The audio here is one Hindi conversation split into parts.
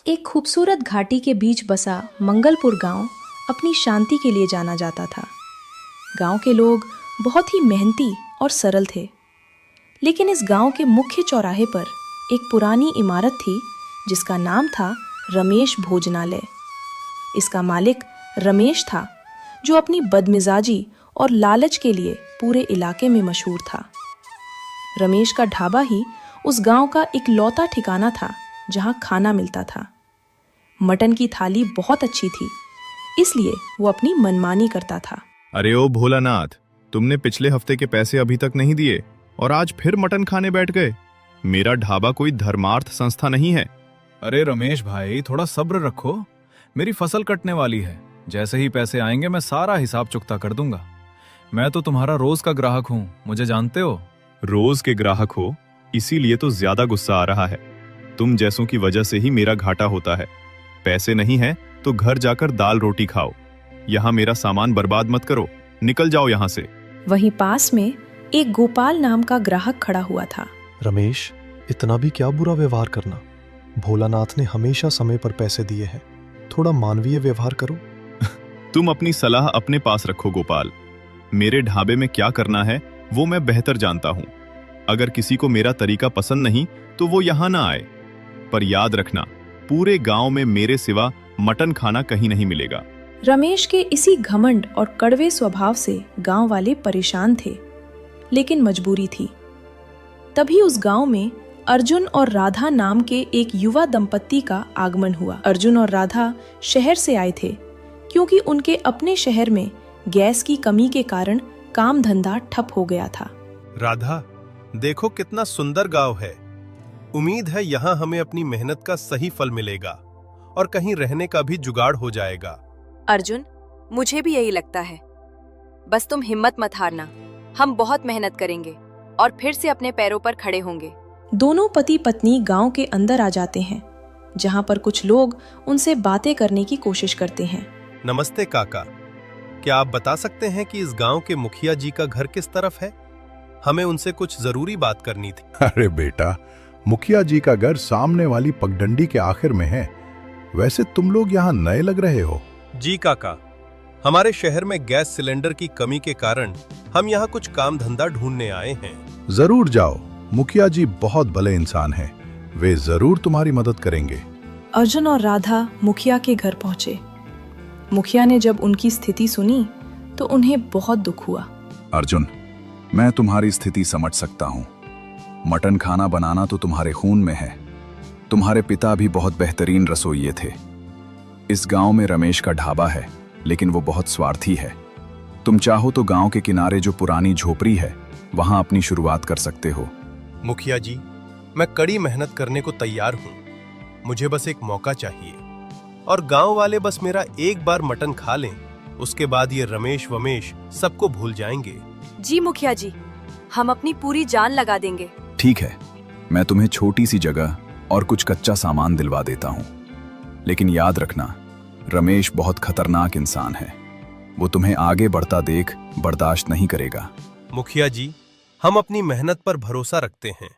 एक खूबसूरत घाटी के बीच बसा मंगलपुर गांव अपनी शांति के लिए जाना जाता था। गांव के लोग बहुत ही मेहनती और सरल थे, लेकिन इस गांव के मुख्य चौराहे पर एक पुरानी इमारत थी जिसका नाम था रमेश भोजनालय। इसका मालिक रमेश था, जो अपनी बदमिजाजी और लालच के लिए पूरे इलाके में मशहूर था। रमेश का ढाबा ही उस गांव का इकलौता ठिकाना था जहां खाना मिलता था। मटन की थाली बहुत अच्छी थी, इसलिए वो अपनी मनमानी करता था। अरे ओ भोलानाथ, तुमने पिछले हफ्ते के पैसे अभी तक नहीं दिए और आज फिर मटन खाने बैठ गए। मेरा ढाबा कोई धर्मार्थ संस्था नहीं है। अरे रमेश भाई, थोड़ा सब्र रखो, मेरी फसल कटने वाली है। जैसे ही पैसे आएंगे मैं सारा हिसाब चुकता कर दूंगा। मैं तो तुम्हारा रोज का ग्राहक हूँ, मुझे जानते हो। रोज के ग्राहक हो, इसीलिए तो ज्यादा गुस्सा आ रहा है। तुम जैसों की वजह से ही मेरा घाटा होता है। पैसे नहीं है तो घर जाकर दाल रोटी खाओ, यहाँ मेरा सामान बर्बाद मत करो, निकल जाओ यहाँ से। वहीं पास में एक गोपाल नाम का ग्राहक खड़ा हुआ था। रमेश, इतना भी क्या बुरा व्यवहार करना। भोलानाथ ने हमेशा समय पर पैसे दिए हैं, थोड़ा मानवीय व्यवहार करो। तुम अपनी सलाह अपने पास रखो गोपाल। मेरे ढाबे में क्या करना है वो मैं बेहतर जानता हूँ। अगर किसी को मेरा तरीका पसंद नहीं तो वो यहाँ ना आए। पर याद रखना, पूरे गांव में मेरे सिवा मटन खाना कहीं नहीं मिलेगा। रमेश के इसी घमंड और कड़वे स्वभाव से गांव वाले परेशान थे, लेकिन मजबूरी थी। तभी उस गांव में अर्जुन और राधा नाम के एक युवा दंपत्ति का आगमन हुआ। अर्जुन और राधा शहर से आए थे, क्योंकि उनके अपने शहर में गैस की कमी के कारण काम धंधा ठप हो गया था। राधा, देखो कितना सुंदर गांव है। उम्मीद है यहाँ हमें अपनी मेहनत का सही फल मिलेगा और कहीं रहने का भी जुगाड़ हो जाएगा। अर्जुन, मुझे भी यही लगता है। बस तुम हिम्मत मत हारना, हम बहुत मेहनत करेंगे और फिर से अपने पैरों पर खड़े होंगे। दोनों पति पत्नी गांव के अंदर आ जाते हैं, जहां पर कुछ लोग उनसे बातें करने की कोशिश करते हैं। नमस्ते काका, क्या आप बता सकते हैं कि इस गांव के मुखिया जी का घर किस तरफ है? हमें उनसे कुछ जरूरी बात करनी थी। अरे बेटा, मुखिया जी का घर सामने वाली पगडंडी के आखिर में है। वैसे तुम लोग यहाँ नए लग रहे हो। जी काका, हमारे शहर में गैस सिलेंडर की कमी के कारण हम यहाँ कुछ काम धंधा ढूंढने आए हैं। जरूर जाओ, मुखिया जी बहुत भले इंसान हैं, वे जरूर तुम्हारी मदद करेंगे। अर्जुन और राधा मुखिया के घर पहुंचे। मुखिया ने जब उनकी स्थिति सुनी तो उन्हें बहुत दुख हुआ। अर्जुन, मैं तुम्हारी स्थिति समझ सकता हूँ। मटन खाना बनाना तो तुम्हारे खून में है। तुम्हारे पिता भी बहुत बेहतरीन रसोइये थे। इस गांव में रमेश का ढाबा है, लेकिन वो बहुत स्वार्थी है। तुम चाहो तो गांव के किनारे जो पुरानी झोपड़ी है, वहां अपनी शुरुआत कर सकते हो। मुखिया जी, मैं कड़ी मेहनत करने को तैयार हूँ। मुझे बस एक मौका चाहिए और गांव वाले बस मेरा एक बार मटन खा लें, उसके बाद ये रमेश वमेश सबको भूल जाएंगे। जी मुखिया जी, हम अपनी पूरी जान लगा देंगे। ठीक है, मैं तुम्हें छोटी सी जगह और कुछ कच्चा सामान दिलवा देता हूँ, लेकिन याद रखना, रमेश बहुत खतरनाक इंसान है। वो तुम्हें आगे बढ़ता देख बर्दाश्त नहीं करेगा। मुखिया जी, हम अपनी मेहनत पर भरोसा रखते हैं,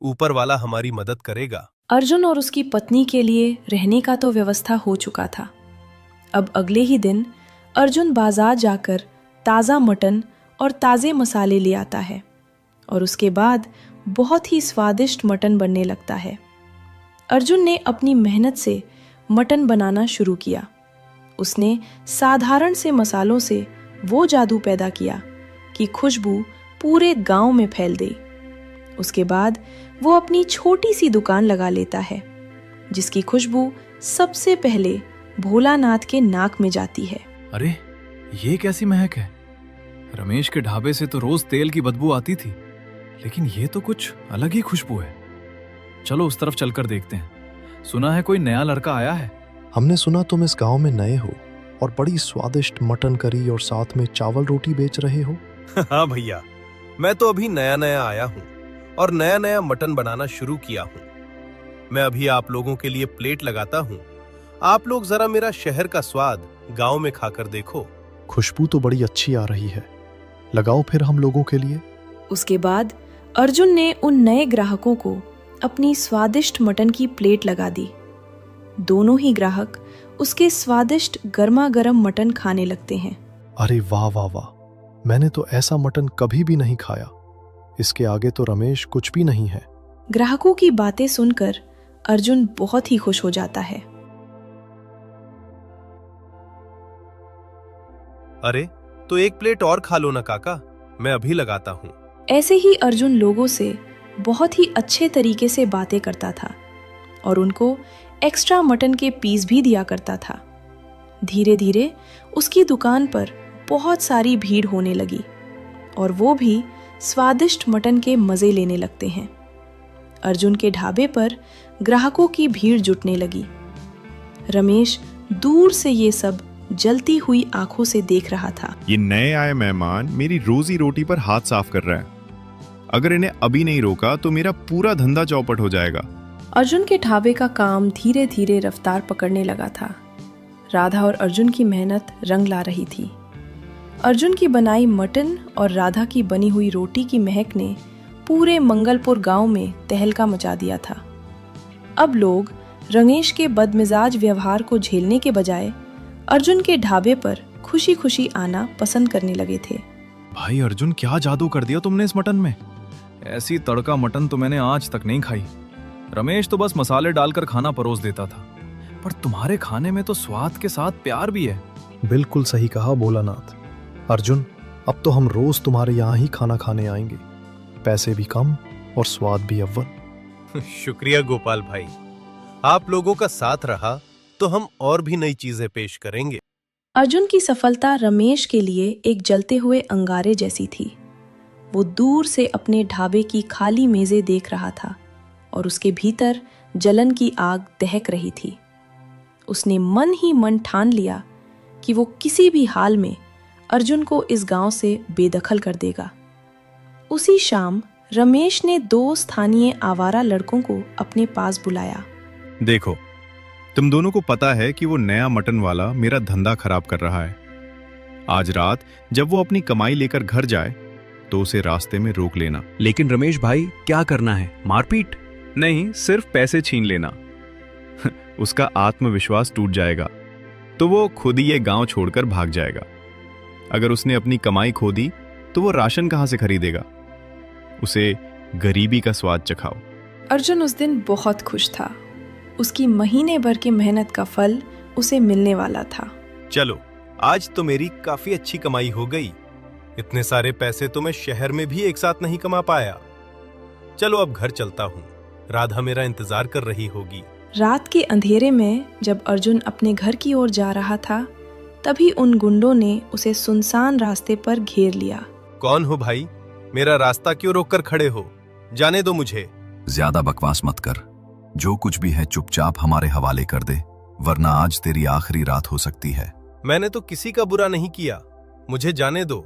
ऊपर वाला हमारी मदद करेगा। अर्जुन और उसकी पत्नी के लिए रहने का तो व्यवस्था हो चुका था। अब अगले ही दिन अर्जुन बाजार जाकर ताज़ा मटन और ताज़े मसाले ले आता है और उसके बाद बहुत ही स्वादिष्ट मटन बनने लगता है। अर्जुन ने अपनी मेहनत से मटन बनाना शुरू किया। उसने साधारण से मसालों से वो जादू पैदा किया कि खुशबू पूरे गांव में फैल गई। उसके बाद वो अपनी छोटी सी दुकान लगा लेता है, जिसकी खुशबू सबसे पहले भोलानाथ के नाक में जाती है। अरे, ये कैसी महक है? रमेश के ढाबे से तो रोज तेल की बदबू आती थी, लेकिन ये तो कुछ अलग ही खुशबू है। चलो उस तरफ चलकर देखते हैं। सुना है कोई नया लड़का आया है। हमने सुना तुम इस गांव में नए हो और बड़ी स्वादिष्ट मटन करी और साथ में चावल रोटी बेच रहे हो। हाँ भैया, मैं तो अभी नया नया आया हूँ और नया नया मटन बनाना शुरू किया हूँ। मैं अभी आप लोगों के लिए प्लेट लगाता हूँ। आप लोग जरा मेरा शहर का स्वाद गांव में खाकर देखो। खुशबू तो बड़ी अच्छी आ रही है, लगाओ फिर हम लोगों के लिए। उसके बाद अर्जुन ने उन नए ग्राहकों को अपनी स्वादिष्ट मटन की प्लेट लगा दी। दोनों ही ग्राहक उसके स्वादिष्ट गर्मा गर्म मटन खाने लगते हैं। अरे वाह वाह वाह, मैंने तो ऐसा मटन कभी भी नहीं खाया। इसके आगे तो रमेश कुछ भी नहीं है। ग्राहकों की बातें सुनकर अर्जुन बहुत ही खुश हो जाता है। अरे तो एक प्लेट और खा लो ना काका, मैं अभी लगाता हूँ। ऐसे ही अर्जुन लोगों से बहुत ही अच्छे तरीके से बातें करता था और उनको एक्स्ट्रा मटन के पीस भी दिया करता था। धीरे धीरे उसकी दुकान पर बहुत सारी भीड़ होने लगी और वो भी स्वादिष्ट मटन के मजे लेने लगते हैं। अर्जुन के ढाबे पर ग्राहकों की भीड़ जुटने लगी। रमेश दूर से ये सब जलती हुई आंखों से देख रहा था। ये नए आए मेहमान मेरी रोजी रोटी पर हाथ साफ कर रहा है। अगर इन्हें अभी नहीं रोका तो मेरा पूरा धंधा चौपट हो जाएगा। अर्जुन के ढाबे का काम धीरे धीरे रफ्तार पकड़ने लगा था। राधा और अर्जुन की मेहनत रंग ला रही थी। अर्जुन की बनाई मटन और राधा की बनी हुई रोटी की महक ने पूरे मंगलपुर गांव में तहलका मचा दिया था। अब लोग रमेश के बदमिजाज व्यवहार को झेलने के बजाय अर्जुन के ढाबे पर खुशी खुशी आना पसंद करने लगे थे। भाई अर्जुन, क्या जादू कर दिया तुमने इस मटन में। ऐसी तड़का मटन तो मैंने आज तक नहीं खाई। रमेश तो बस मसाले डालकर खाना परोस देता था, पर तुम्हारे खाने में तो स्वाद के साथ प्यार भी है। बिल्कुल सही कहा भोलानाथ। अर्जुन, अब तो हम रोज तुम्हारे यहाँ ही खाना खाने आएंगे। पैसे भी कम और स्वाद भी अव्वल। शुक्रिया गोपाल भाई, आप लोगों का साथ रहा तो हम और भी नई चीजें पेश करेंगे। अर्जुन की सफलता रमेश के लिए एक जलते हुए अंगारे जैसी थी। वो दूर से अपने ढाबे की खाली मेजें देख रहा था और उसके भीतर जलन की आग दहक रही थी। उसने मन ही मन ठान लिया कि वो किसी भी हाल में अर्जुन को इस गांव से बेदखल कर देगा। उसी शाम रमेश ने 2 स्थानीय आवारा लड़कों को अपने पास बुलाया। देखो, तुम दोनों को पता है कि वो नया मटन वाला मेरा धंधा खराब कर रहा है। आज रात जब वो अपनी कमाई लेकर घर जाए तो उसे रास्ते में रोक लेना। लेकिन रमेश भाई, क्या करना है? मारपीट? नहीं, सिर्फ पैसे छीन लेना। उसका आत्मविश्वास टूट जाएगा तो वो खुद ही ये गांव छोड़कर भाग जाएगा। अगर उसने अपनी कमाई खो दी तो वो राशन कहां से खरीदेगा? उसे गरीबी का स्वाद चखाओ। अर्जुन उस दिन बहुत खुश था। उसकी महीने भर की मेहनत का फल उसे मिलने वाला था। चलो, आज तो मेरी काफी अच्छी कमाई हो गई। इतने सारे पैसे तो मैं शहर में भी एक साथ नहीं कमा पाया। चलो अब घर चलता हूँ, राधा मेरा इंतजार कर रही होगी। रात के अंधेरे में जब अर्जुन अपने घर की ओर जा रहा था, तभी उन गुंडों ने उसे सुनसान रास्ते पर घेर लिया। कौन हो भाई? मेरा रास्ता क्यों रोककर खड़े हो? जाने दो मुझे। ज्यादा बकवास मत कर। जो कुछ भी है चुपचाप हमारे हवाले कर दे, वरना आज तेरी आखिरी रात हो सकती है। मैंने तो किसी का बुरा नहीं किया, मुझे जाने दो।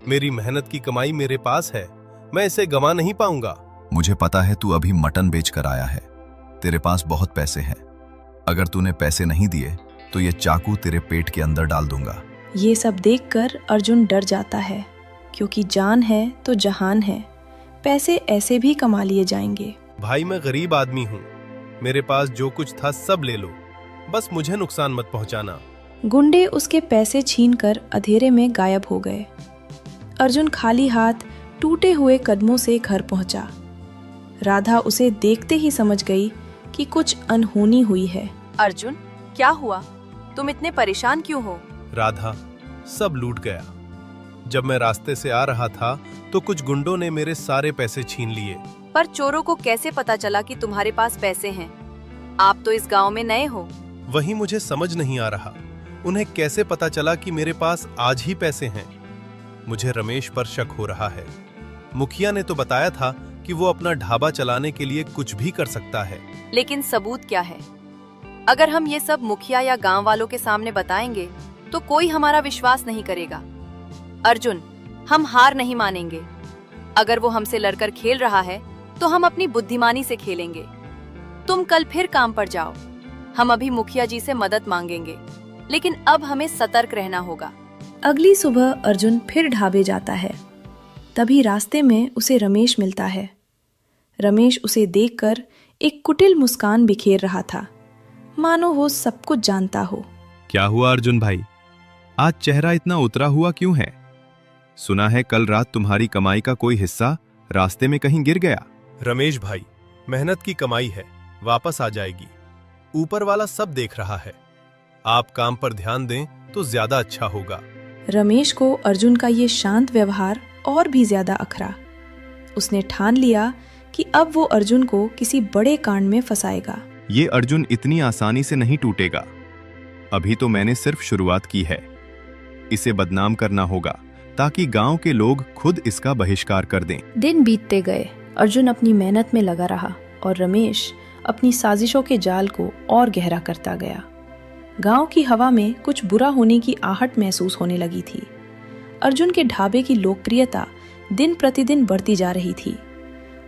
मेरी मेहनत की कमाई मेरे पास है, मैं इसे गंवा नहीं पाऊंगा। मुझे पता है तू अभी मटन बेच कर आया है, तेरे पास बहुत पैसे हैं। अगर तूने पैसे नहीं दिए तो ये चाकू तेरे पेट के अंदर डाल दूंगा। ये सब देखकर अर्जुन डर जाता है, क्योंकि जान है तो जहान है। पैसे ऐसे भी कमा लिए जाएंगे। भाई, मैं गरीब आदमी हूँ, मेरे पास जो कुछ था सब ले लो, बस मुझे नुकसान मत पहुंचाना। गुंडे उसके पैसे छीनकर अंधेरे में गायब हो गए। अर्जुन खाली हाथ टूटे हुए कदमों से घर पहुंचा। राधा उसे देखते ही समझ गई कि कुछ अनहोनी हुई है। अर्जुन, क्या हुआ? तुम इतने परेशान क्यों हो? राधा, सब लूट गया। जब मैं रास्ते से आ रहा था तो कुछ गुंडों ने मेरे सारे पैसे छीन लिए। पर चोरों को कैसे पता चला कि तुम्हारे पास पैसे हैं? आप तो इस गांव में नए हो। वही मुझे समझ नहीं आ रहा, उन्हें कैसे पता चला कि मेरे पास आज ही पैसे हैं। मुझे रमेश पर शक हो रहा है। मुखिया ने तो बताया था कि वो अपना ढाबा चलाने के लिए कुछ भी कर सकता है। लेकिन सबूत क्या है? अगर हम ये सब मुखिया या गांव वालों के सामने बताएंगे तो कोई हमारा विश्वास नहीं करेगा। अर्जुन, हम हार नहीं मानेंगे। अगर वो हमसे लड़कर खेल रहा है तो हम अपनी बुद्धिमानी से खेलेंगे। तुम कल फिर काम पर जाओ। हम अभी मुखिया जी से मदद मांगेंगे, लेकिन अब हमें सतर्क रहना होगा। अगली सुबह अर्जुन फिर ढाबे जाता है। तभी रास्ते में उसे रमेश मिलता है। रमेश उसे देखकर एक कुटिल मुस्कान बिखेर रहा था। मानो वो सब कुछ जानता हो। क्या हुआ अर्जुन भाई, आज चेहरा इतना उतरा हुआ क्यों है? सुना है कल रात तुम्हारी कमाई का कोई हिस्सा रास्ते में कहीं गिर गया। रमेश भाई, मेहनत की कमाई है, वापस आ जाएगी। ऊपर वाला सब देख रहा है। आप काम पर ध्यान दें तो ज्यादा अच्छा होगा। रमेश को अर्जुन का ये शांत व्यवहार और भी ज्यादा अखरा। उसने ठान लिया कि अब वो अर्जुन को किसी बड़े कांड में फंसाएगा। ये अर्जुन इतनी आसानी से नहीं टूटेगा। अभी तो मैंने सिर्फ शुरुआत की है। इसे बदनाम करना होगा ताकि गांव के लोग खुद इसका बहिष्कार कर दें। दिन बीतते गए, अर्जुन अपनी मेहनत में लगा रहा और रमेश अपनी साजिशों के जाल को और गहरा करता गया। गांव की हवा में कुछ बुरा होने की आहट महसूस होने लगी थी। अर्जुन के ढाबे की लोकप्रियता दिन प्रतिदिन बढ़ती जा रही थी।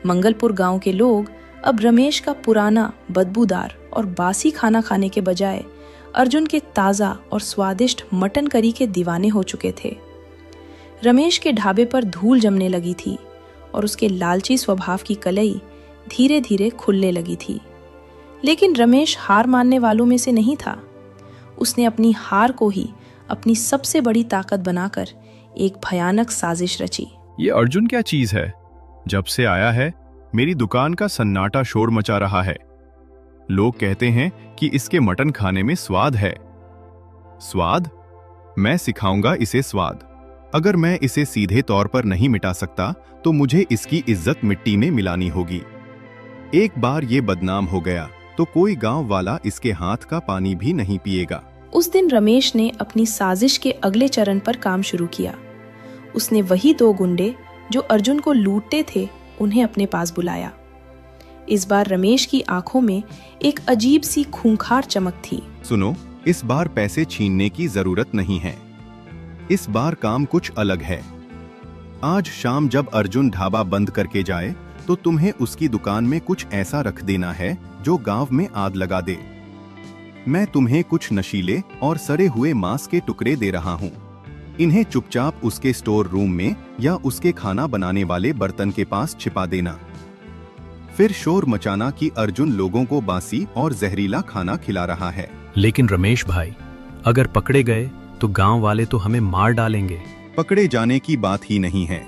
मंगलपुर गांव के लोग अब रमेश का पुराना, बदबूदार और बासी खाना खाने के बजाय अर्जुन के ताज़ा और स्वादिष्ट मटन करी के दीवाने हो चुके थे। रमेश के ढाबे पर धूल जमने लगी थी और उसके लालची स्वभाव की कलई धीरे धीरे खुलने लगी थी। लेकिन रमेश हार मानने वालों में से नहीं था। उसने अपनी हार को ही अपनी सबसे बड़ी ताकत बनाकर एक भयानक साजिश रची। ये अर्जुन क्या चीज है? जब से आया है मेरी दुकान का सन्नाटा शोर मचा रहा है। लोग कहते हैं कि इसके मटन खाने में स्वाद है। स्वाद? मैं सिखाऊंगा इसे स्वाद। अगर मैं इसे सीधे तौर पर नहीं मिटा सकता तो मुझे इसकी इज्जत मिट्टी में मिलानी होगी। एक बार ये बदनाम हो गया तो कोई गांव वाला इसके हाथ का पानी भी नहीं पिएगा। उस दिन रमेश ने अपनी साजिश के अगले चरण पर काम शुरू किया। उसने वही 2 गुंडे जो अर्जुन को लूटते थे उन्हें अपने पास बुलाया। इस बार रमेश की आंखों में एक अजीब सी खूंखार चमक थी। सुनो, इस बार पैसे छीनने की जरूरत नहीं है। इस बार काम कुछ अलग है। आज शाम जब अर्जुन ढाबा बंद करके जाए तो तुम्हें उसकी दुकान में कुछ ऐसा रख देना है जो गांव में आग लगा दे। मैं तुम्हें कुछ नशीले और सड़े हुए मांस के टुकड़े दे रहा हूं। इन्हें चुपचाप उसके स्टोर रूम में या उसके खाना बनाने वाले बर्तन के पास छिपा देना। फिर शोर मचाना कि अर्जुन लोगों को बासी और जहरीला खाना खिला रहा है। लेकिन रमेश भाई, अगर पकड़े गए तो गांव वाले तो हमें मार डालेंगे। पकड़े जाने की बात ही नहीं है।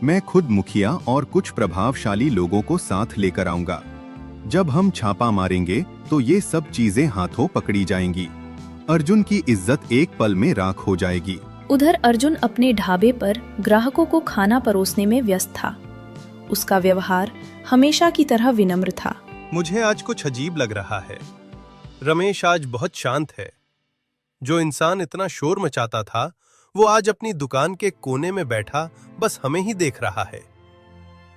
मैं खुद मुखिया और कुछ प्रभावशाली लोगों को साथ लेकर आऊंगा। जब हम छापा मारेंगे तो ये सब चीजें हाथों पकड़ी जाएंगी। अर्जुन की इज्जत एक पल में राख हो जाएगी। उधर अर्जुन अपने ढाबे पर ग्राहकों को खाना परोसने में व्यस्त था। उसका व्यवहार हमेशा की तरह विनम्र था। मुझे आज कुछ अजीब लग रहा है। रमेश आज बहुत शांत है। जो इंसान इतना शोर मचाता था वो आज अपनी दुकान के कोने में बैठा बस हमें ही देख रहा है।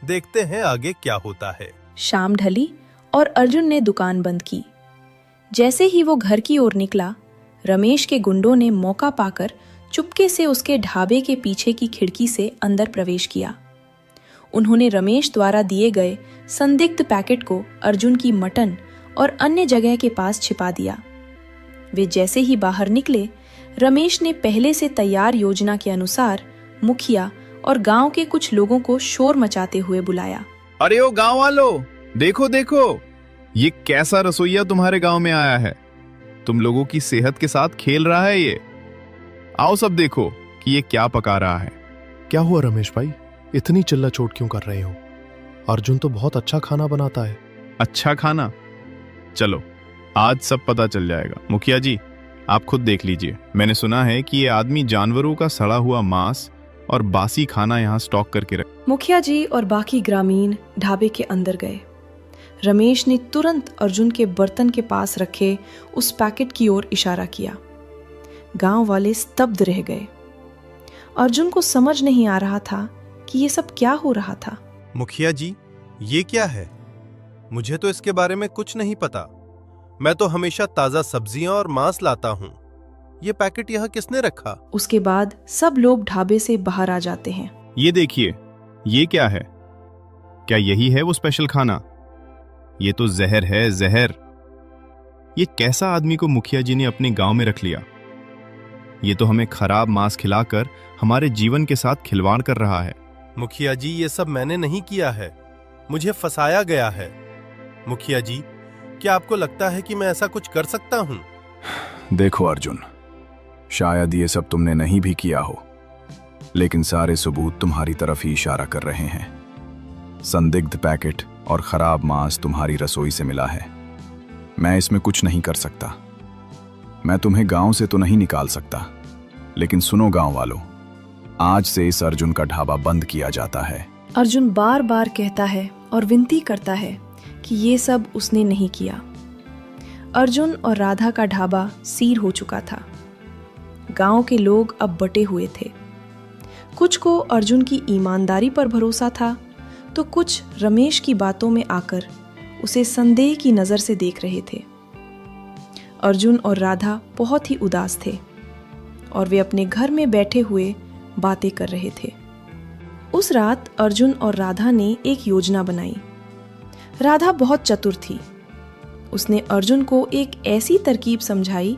देखते हैं आगे क्या होता है। शाम ढली और अर्जुन ने दुकान बंद की। जैसे ही वो घर की ओर निकला, रमेश के गुंडों ने मौका पाकर चुपके से उसके ढाबे के पीछे की खिड़की से अंदर प्रवेश किया। उन्होंने रमेश द्वारा दिए गए संदिग्ध पैकेट को अर्जुन की मटन और अन्य जगह के पास छिपा दिया। वे जैसे ही बाहर निकले, रमेश ने पहले से तैयार योजना के अनुसार मुखिया और गांव के कुछ लोगों को शोर मचाते हुए बुलाया। अरे ओ गांव वालों, देखो देखो, ये कैसा रसोइया तुम्हारे गांव में आया है। तुम लोगों की सेहत के साथ खेल रहा है ये। आओ सब देखो कि ये क्या पका रहा है। क्या हुआ रमेश भाई, इतनी चिल्ला चोट क्यों कर रहे हो? अर्जुन तो बहुत अच्छा खाना बनाता है। अच्छा खाना? चलो आज सब पता चल जाएगा। मुखिया जी, आप खुद देख लीजिए। मैंने सुना है कि ये आदमी जानवरों का सड़ा हुआ मांस और बासी खाना यहाँ स्टॉक करके रख। मुखिया जी और बाकी ग्रामीण ढाबे के अंदर गए। रमेश ने तुरंत अर्जुन के बर्तन के पास रखे उस पैकेट की ओर इशारा किया। गांव वाले स्तब्ध रह गए। अर्जुन को समझ नहीं आ रहा था कि ये सब क्या हो रहा था। मुखिया जी, ये क्या है? मुझे तो इसके बारे में कुछ नहीं पता। मैं तो हमेशा ताजा सब्जियां और मांस लाता हूँ। ये पैकेट यहाँ किसने रखा? उसके बाद सब लोग ढाबे से बाहर आ जाते हैं। ये देखिए, ये क्या है? क्या यही है वो स्पेशल खाना? ये तो जहर है, जहर। ये कैसा आदमी को मुखिया जी ने अपने गांव में रख लिया? ये तो हमें खराब मांस खिलाकर हमारे जीवन के साथ खिलवाड़ कर रहा है। मुखिया जी, ये सब मैंने नहीं किया है। मुझे फंसाया गया है। मुखिया जी, क्या आपको लगता है कि मैं ऐसा कुछ कर सकता हूं? देखो अर्जुन, शायद ये सब तुमने नहीं भी किया हो, लेकिन सारे सबूत तुम्हारी तरफ ही इशारा कर रहे हैं। संदिग्ध पैकेट और खराब मांस तुम्हारी रसोई से मिला है। मैं इसमें कुछ नहीं कर सकता। मैं तुम्हें गांव से तो नहीं निकाल सकता, लेकिन सुनो गांव वालों, आज से इस अर्जुन का ढाबा बंद किया जाता है। अर्जुन बार बार कहता है और विनती करता है कि ये सब उसने नहीं किया। अर्जुन और राधा का ढाबा सील हो चुका था। गांव के लोग अब बटे हुए थे। कुछ को अर्जुन की ईमानदारी पर भरोसा था, तो कुछ रमेश की बातों में आकर उसे संदेह की नजर से देख रहे थे। अर्जुन और राधा बहुत ही उदास थे और वे अपने घर में बैठे हुए बातें कर रहे थे। उस रात अर्जुन और राधा ने एक योजना बनाई। राधा बहुत चतुर थी। उसने अर्जुन को एक ऐसी तरकीब समझाई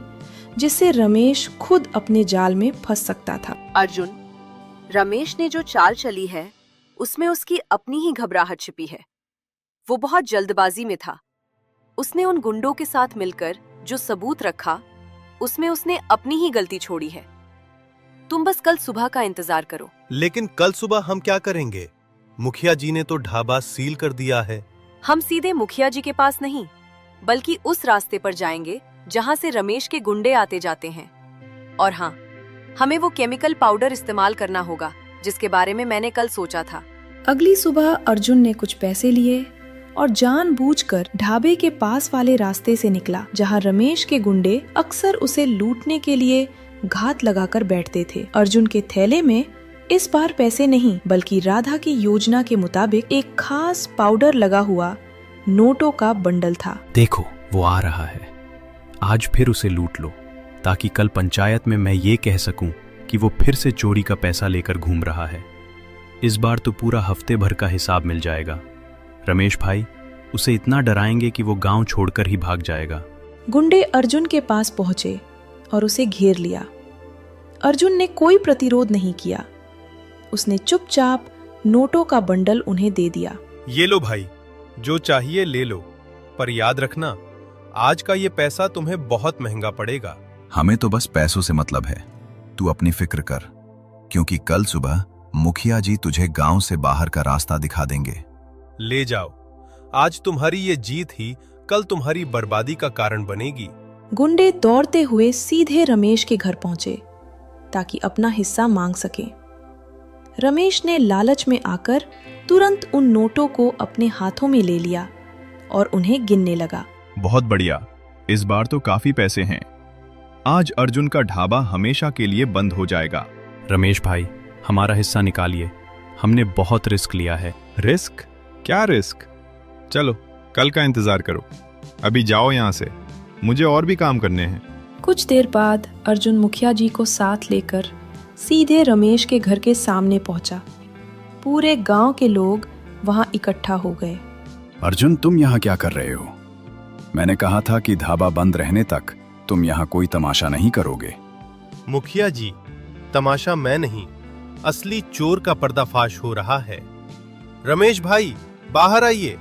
जिससे रमेश खुद अपने जाल में फंस सकता था। अर्जुन, रमेश ने जो चाल चली है उसमें उसकी अपनी ही घबराहट छिपी है। वो बहुत जल्दबाजी में था। उसने उन गुंडों के साथ मिलकर जो सबूत रखा उसमें उसने अपनी ही गलती छोड़ी है। तुम बस कल सुबह का इंतजार करो। लेकिन कल सुबह हम क्या करेंगे? मुखिया जी ने तो ढाबा सील कर दिया है। हम सीधे मुखिया जी के पास नहीं, बल्कि उस रास्ते पर जाएंगे जहां से रमेश के गुंडे आते जाते हैं। और हाँ, हमें वो केमिकल पाउडर इस्तेमाल करना होगा जिसके बारे में मैंने कल सोचा था। अगली सुबह अर्जुन ने कुछ पैसे लिए और जानबूझकर ढाबे के पास वाले रास्ते से निकला जहां रमेश के गुंडे अक्सर उसे लूटने के लिए घात लगाकर बैठते थे। अर्जुन के थैले में इस बार पैसे नहीं, बल्कि राधा की योजना के मुताबिक एक खास पाउडर लगा हुआ नोटों का बंडल था। देखो, वो आ रहा है। आज फिर उसे लूट लो, ताकि कल पंचायत में मैं ये कह सकूं कि वो फिर से चोरी का पैसा लेकर घूम रहा है। इस बार तो पूरा हफ्ते भर का हिसाब मिल जाएगा। रमेश भाई, उसे इतना डराएंगे कि वो गांव छोड़कर ही भाग जाएगा। गुंडे अर्जुन के पास पहुंचे और उसे घेर लिया। अर्जुन ने कोई प्रतिरोध नहीं किया। उसने चुपचाप नोटों का बंडल उन्हें दे दिया। ये लो भाई, जो चाहिए ले लो, पर याद रखना आज का ये पैसा तुम्हें बहुत महंगा पड़ेगा। हमें तो बस पैसों से मतलब है। तू अपनी फिक्र कर, क्योंकि कल सुबह मुखिया जी तुझे गांव से बाहर का रास्ता दिखा देंगे। ले जाओ, आज तुम्हारी ये जीत ही कल तुम्हारी बर्बादी का कारण बनेगी। गुंडे दौड़ते हुए सीधे रमेश के घर पहुंचे ताकि अपना हिस्सा मांग सके। रमेश ने लालच में आकर तुरंत उन नोटों को अपने हाथों में ले लिया और उन्हें गिनने लगा। बहुत बढ़िया, इस बार तो काफी पैसे हैं। आज अर्जुन का ढाबा हमेशा के लिए बंद हो जाएगा। रमेश भाई, हमारा हिस्सा निकालिए। हमने बहुत रिस्क लिया है। रिस्क? क्या रिस्क? चलो कल का इंतजार करो। अभी जाओ यहाँ से, मुझे और भी काम करने हैं। कुछ देर बाद अर्जुन मुखिया जी को साथ लेकर सीधे रमेश के घर के सामने पहुंचा। पूरे गांव के लोग वहां इकट्ठा हो गए। अर्जुन, तुम यहाँ क्या कर रहे हो? मैंने कहा था कि ढाबा बंद रहने तक तुम यहाँ कोई तमाशा नहीं करोगे। मुखिया जी, तमाशा मैं नहीं, असली चोर का पर्दाफाश हो रहा है। रमेश भाई, बाहर आइए,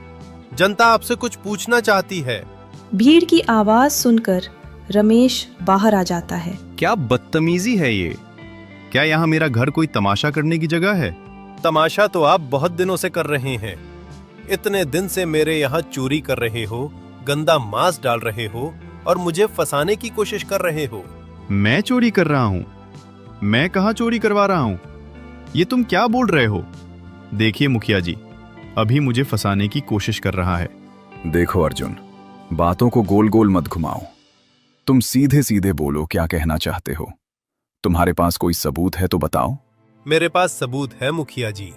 जनता आपसे कुछ पूछना चाहती है। भीड़ की आवाज सुनकर रमेश बाहर आ जाता है। क्या बदतमीजी है ये? क्या यहाँ मेरा घर कोई तमाशा करने की जगह है? तमाशा तो आप बहुत दिनों से कर रहे हैं। इतने दिन से मेरे यहाँ चोरी कर रहे हो, गंदा मांस डाल रहे हो और मुझे फंसाने की कोशिश कर रहे हो। मैं चोरी कर रहा हूँ? मैं कहाँ चोरी करवा रहा हूँ? ये तुम क्या बोल रहे हो? देखिए मुखिया जी, अभी मुझे फंसाने की कोशिश कर रहा है। देखो अर्जुन, बातों को गोल गोल मत घुमाओ। तुम सीधे सीधे बोलो, क्या कहना चाहते हो? तुम्हारे पास कोई सबूत है तो बताओ। मेरे पास सबूत है मुखिया जी।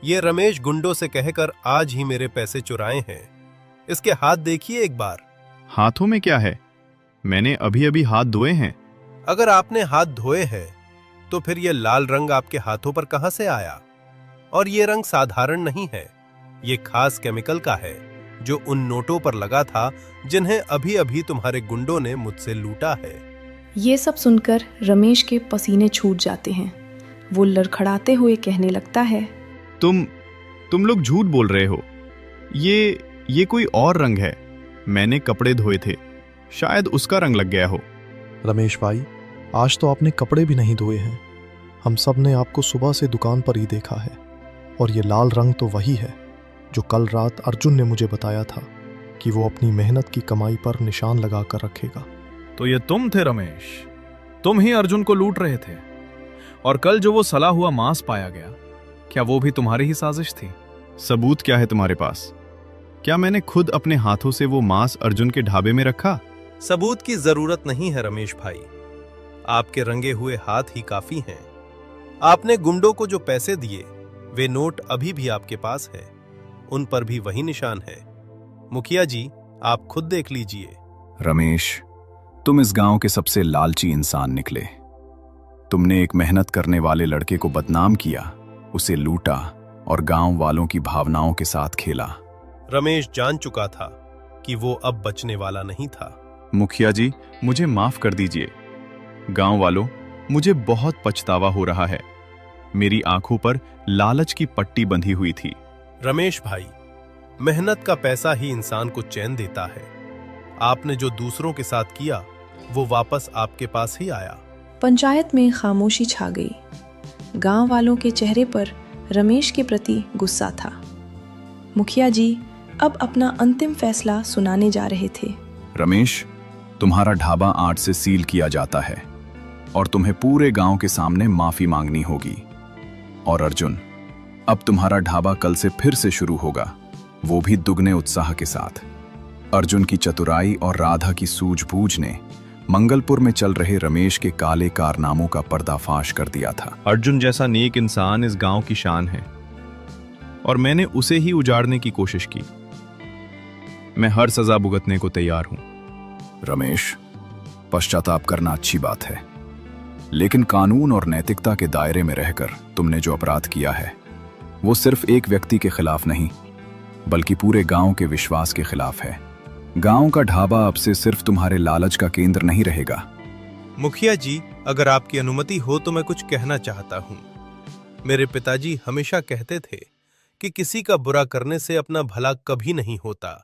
ये रमेश गुंडों से कहकर आज ही मेरे पैसे चुराए हैं। इसके हाथ देखिए एक बार। हाथों में क्या है? मैंने अभी अभी हाथ धोए हैं। अगर आपने हाथ धोए हैं तो फिर ये लाल रंग आपके हाथों पर कहां से आया? और ये रंग साधारण नहीं है, ये खास केमिकल का है जो उन नोटों पर लगा था जिन्हें अभी अभी तुम्हारे गुंडों ने मुझसे लूटा है। ये सब सुनकर रमेश के पसीने छूट जाते हैं। वो लड़खड़ाते हुए कहने लगता है, तुम लोग झूठ बोल रहे हो। ये कोई और रंग है। मैंने कपड़े धोए थे, शायद उसका रंग लग गया हो। रमेश भाई, आज तो आपने कपड़े भी नहीं धोए हैं। हम सब ने आपको सुबह से दुकान पर ही देखा है, और ये लाल रंग तो वही है जो कल रात अर्जुन ने मुझे बताया था कि वो अपनी मेहनत की कमाई पर निशान लगा कर रखेगा। तो ये तुम थे रमेश, तुम ही अर्जुन को लूट रहे थे। और कल जो वो सला हुआ मांस पाया गया, क्या वो भी तुम्हारी ही साजिश थी? सबूत क्या है तुम्हारे पास? क्या मैंने खुद अपने हाथों से वो मांस अर्जुन के ढाबे में रखा? सबूत की जरूरत नहीं है रमेश भाई, आपके रंगे हुए हाथ ही काफी हैं। आपने गुंडों को जो पैसे दिए, वे नोट अभी भी आपके पास है, उन पर भी वही निशान है। मुखिया जी, आप खुद देख लीजिए। रमेश, तुम इस गांव के सबसे लालची इंसान निकले। तुमने एक मेहनत करने वाले लड़के को बदनाम किया, उसे लूटा और गांव वालों की भावनाओं के साथ खेला। रमेश जान चुका था कि वो अब बचने वाला नहीं था। मुखिया जी, मुझे माफ कर दीजिए। गांव वालों, मुझे बहुत पछतावा हो रहा है। मेरी आंखों पर लालच की पट्टी बंधी हुई थी। रमेश भाई, मेहनत का पैसा ही इंसान को चैन देता है। आपने जो दूसरों के साथ किया, वो वापस आपके पास ही आया। पंचायत में खामोशी छा गई। गांव वालों के चेहरे पर रमेश के प्रति गुस्सा था। मुखिया जी अब अपना अंतिम फैसला सुनाने जा रहे थे। रमेश, तुम्हारा ढाबा आज से सील किया जाता है और तुम्हें पूरे गांव के सामने माफी मांगनी होगी। और अर्जुन, अब तुम्हारा ढाबा कल से फिर से शुरू होगा, वो भी दुगने उत्साह के साथ। अर्जुन की चतुराई और राधा की सूझबूझ ने मंगलपुर में चल रहे रमेश के काले कारनामों का पर्दाफाश कर दिया था। अर्जुन जैसा नेक इंसान इस गांव की शान है, और मैंने उसे ही उजाड़ने की कोशिश की। मैं हर सजा भुगतने को तैयार हूं। रमेश, पश्चाताप करना अच्छी बात है, लेकिन कानून और नैतिकता के दायरे में रहकर तुमने जो अपराध किया है, वो सिर्फ एक व्यक्ति के खिलाफ नहीं, बल्कि पूरे गांव के विश्वास के खिलाफ है। गांव का ढाबा अब से सिर्फ तुम्हारे लालच का केंद्र नहीं रहेगा। मुखिया जी, अगर आपकी अनुमति हो तो मैं कुछ कहना चाहता हूं। मेरे पिताजी हमेशा कहते थे कि किसी का बुरा करने से अपना भला कभी नहीं होता।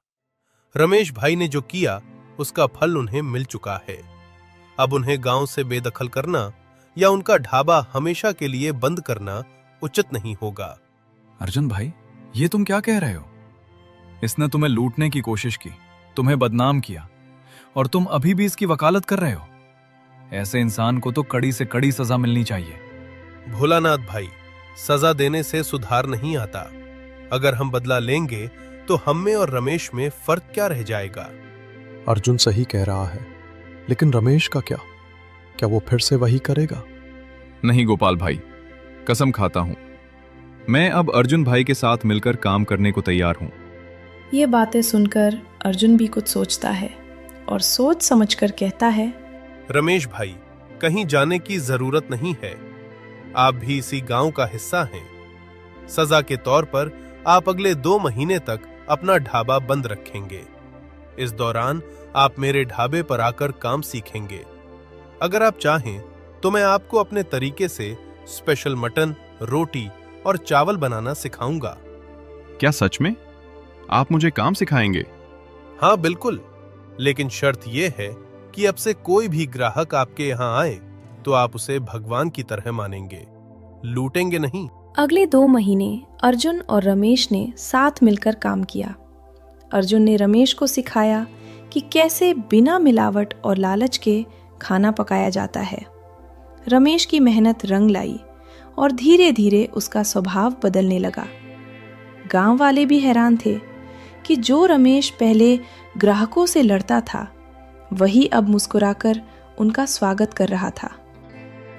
रमेश भाई ने जो किया, उसका फल उन्हें मिल चुका है। अब उन्हें गांव से बेदखल करना या उनका ढाबा हमेशा के लिए बंद करना उचित नहीं होगा। अर्जुन भाई, ये तुम क्या कह रहे हो? इसने तुम्हें लूटने की कोशिश की, तुम्हें बदनाम किया, और तुम अभी भी इसकी वकालत कर रहे हो। ऐसे इंसान को तो कड़ी से कड़ी सजा मिलनी चाहिए। भोलानाथ भाई, सजा देने से सुधार नहीं आता। अगर हम बदला लेंगे तो हम में और रमेश में फर्क क्या रह जाएगा? अर्जुन सही कह रहा है, लेकिन रमेश का क्या? क्या वो फिर से वही करेगा? नहीं गोपाल भाई, कसम खाता हूं, मैं अब अर्जुन भाई के साथ मिलकर काम करने को तैयार हूं। ये बातें सुनकर अर्जुन भी कुछ सोचता है और सोच समझकर कहता है, रमेश भाई, कहीं जाने की जरूरत नहीं है। आप भी इसी गांव का हिस्सा हैं। सजा के तौर पर आप अगले 2 महीने तक अपना ढाबा बंद रखेंगे। इस दौरान आप मेरे ढाबे पर आकर काम सीखेंगे। अगर आप चाहें तो मैं आपको अपने तरीके से स्पेशल मटन, रोटी और चावल बनाना सिखाऊंगा। क्या सच में? आप मुझे काम सिखाएंगे? हाँ बिल्कुल, लेकिन शर्त यह है कि अब से कोई भी ग्राहक आपके यहाँ आए तो आप उसे भगवान की तरह मानेंगे, लूटेंगे नहीं। अगले 2 महीने अर्जुन और रमेश ने साथ मिलकर काम किया। अर्जुन ने रमेश को सिखाया कि कैसे बिना मिलावट और लालच के खाना पकाया जाता है। रमेश की मेहनत रंग लाई और धीरे धीरे उसका स्वभाव बदलने लगा। गांव वाले भी हैरान थे कि जो रमेश पहले ग्राहकों से लड़ता था, वही अब मुस्कुराकर उनका स्वागत कर रहा था।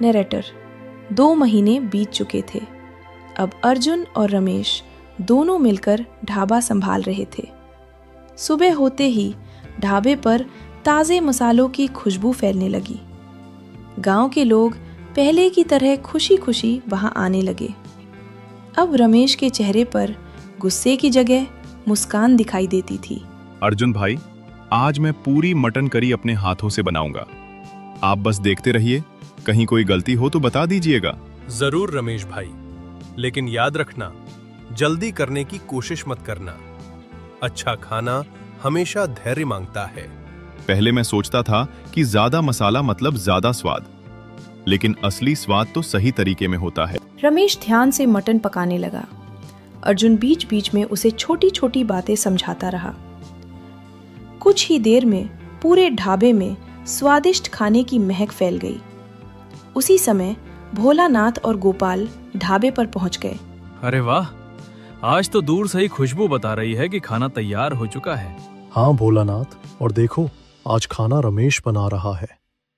नरेटर, 2 महीने बीत चुके थे। अब अर्जुन और रमेश दोनों मिलकर ढाबा संभाल रहे थे। सुबह होते ही ढाबे पर ताजे मसालों की खुशबू फैलने लगी। गांव के लोग पहले की तरह खुशी खुशी वहां आने लगे। अब रमेश के चेहरे पर गुस्से की जगह मुस्कान दिखाई देती थी। अर्जुन भाई, आज मैं पूरी मटन करी अपने हाथों से बनाऊंगा। आप बस देखते रहिए, कहीं कोई गलती हो तो बता दीजिएगा। जरूर रमेश भाई, लेकिन याद रखना, जल्दी करने की कोशिश मत करना। अच्छा खाना हमेशा धैर्य मांगता है। पहले मैं सोचता था कि ज्यादा मसाला मतलब ज्यादा स्वाद, लेकिन असली स्वाद तो सही तरीके में होता है। रमेश ध्यान से मटन पकाने लगा। अर्जुन बीच बीच में उसे छोटी छोटी बातें समझाता रहा। कुछ ही देर में पूरे ढाबे में स्वादिष्ट खाने की महक फैल गई। उसी समय भोलानाथ और गोपाल ढाबे पर पहुंच गए। अरे वाह, आज तो दूर से ही खुशबू बता रही है कि खाना तैयार हो चुका है। हाँ भोलानाथ, और देखो आज खाना रमेश बना रहा है।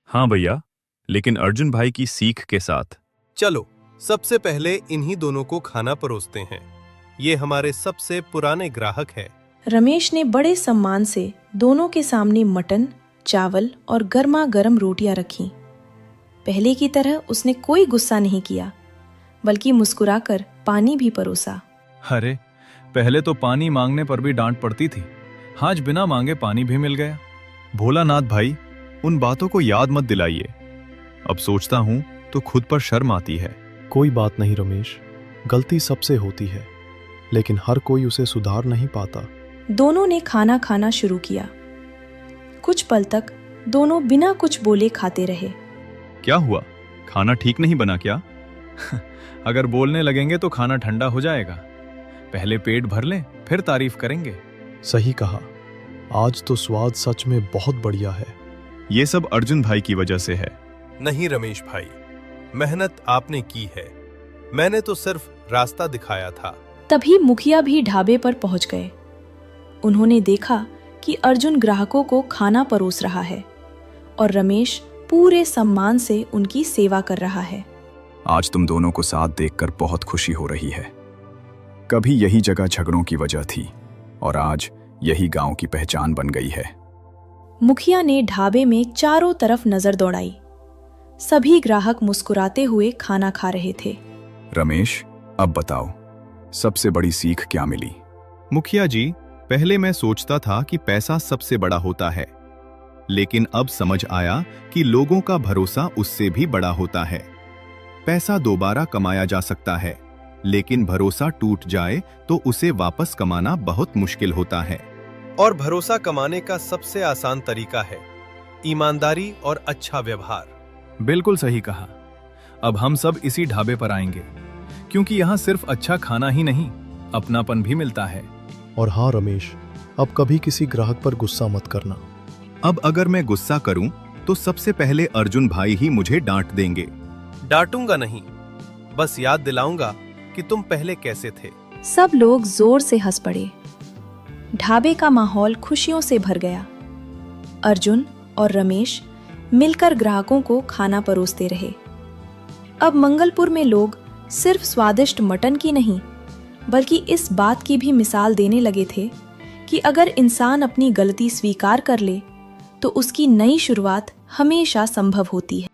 हाँ भैया, लेकिन अर्जुन भाई की सीख के साथ। चलो सबसे पहले इन्हीं दोनों को खाना परोसते हैं। ये हमारे सबसे पुराने ग्राहक हैं। रमेश ने बड़े सम्मान से दोनों के सामने मटन, चावल और गर्मा गर्म रोटियां रखीं। पहले की तरह उसने कोई गुस्सा नहीं किया, बल्कि मुस्कुराकर पानी भी परोसा। अरे, पहले तो पानी मांगने पर भी डांट पड़ती थी, आज बिना मांगे पानी भी मिल गया। भोलानाथ भाई, उन बातों को याद मत दिलाइए। अब सोचता हूं तो खुद पर शर्म आती है। कोई बात नहीं रमेश, गलती सबसे होती है, लेकिन हर कोई उसे सुधार नहीं पाता। दोनों ने खाना खाना शुरू किया। कुछ पल तक दोनों बिना कुछ बोले खाते रहे। क्या हुआ, खाना ठीक नहीं बना क्या? अगर बोलने लगेंगे तो खाना ठंडा हो जाएगा। पहले पेट भर लें, फिर तारीफ करेंगे। सही कहा, आज तो स्वाद सच में बहुत बढ़िया है। ये सब अर्जुन भाई की वजह से है। नहीं रमेश भाई, मेहनत आपने की है, मैंने तो सिर्फ रास्ता दिखाया था। तभी मुखिया भी ढाबे पर पहुंच गए। उन्होंने देखा कि अर्जुन ग्राहकों को खाना परोस रहा है और रमेश पूरे सम्मान से उनकी सेवा कर रहा है। आज तुम दोनों को साथ देखकर बहुत खुशी हो रही है। कभी यही जगह झगड़ों की वजह थी और आज यही गांव की पहचान बन गई है। मुखिया ने ढाबे में चारों तरफ नजर दौड़ाई। सभी ग्राहक मुस्कुराते हुए खाना खा रहे थे। रमेश, अब बताओ, सबसे बड़ी सीख क्या मिली? मुखिया जी, पहले मैं सोचता था कि पैसा सबसे बड़ा होता है, लेकिन अब समझ आया कि लोगों का भरोसा उससे भी बड़ा होता है। पैसा दोबारा कमाया जा सकता है, लेकिन भरोसा टूट जाए तो उसे वापस कमाना बहुत मुश्किल होता है। और भरोसा कमाने का सबसे आसान तरीका है ईमानदारी और अच्छा व्यवहार। बिल्कुल सही कहा। अब हम सब इसी ढाबे पर आएंगे, क्योंकि यहाँ सिर्फ अच्छा खाना ही नहीं, अपनापन भी मिलता है। और हाँ रमेश, अब कभी किसी ग्राहक पर गुस्सा मत करना। अब अगर मैं गुस्सा करूं तो सबसे पहले अर्जुन भाई ही मुझे डांट देंगे। डांटूंगा नहीं, बस याद दिलाऊंगा कि तुम पहले कैसे थे। सब लोग जोर से हंस पड़े। ढाबे का माहौल खुशियों से भर गया। अर्जुन और रमेश मिलकर ग्राहकों को खाना परोसते रहे। अब मंगलपुर में लोग सिर्फ स्वादिष्ट मटन की नहीं, बल्कि इस बात की भी मिसाल देने लगे थे कि अगर इंसान अपनी गलती स्वीकार कर ले तो उसकी नई शुरुआत हमेशा संभव होती है।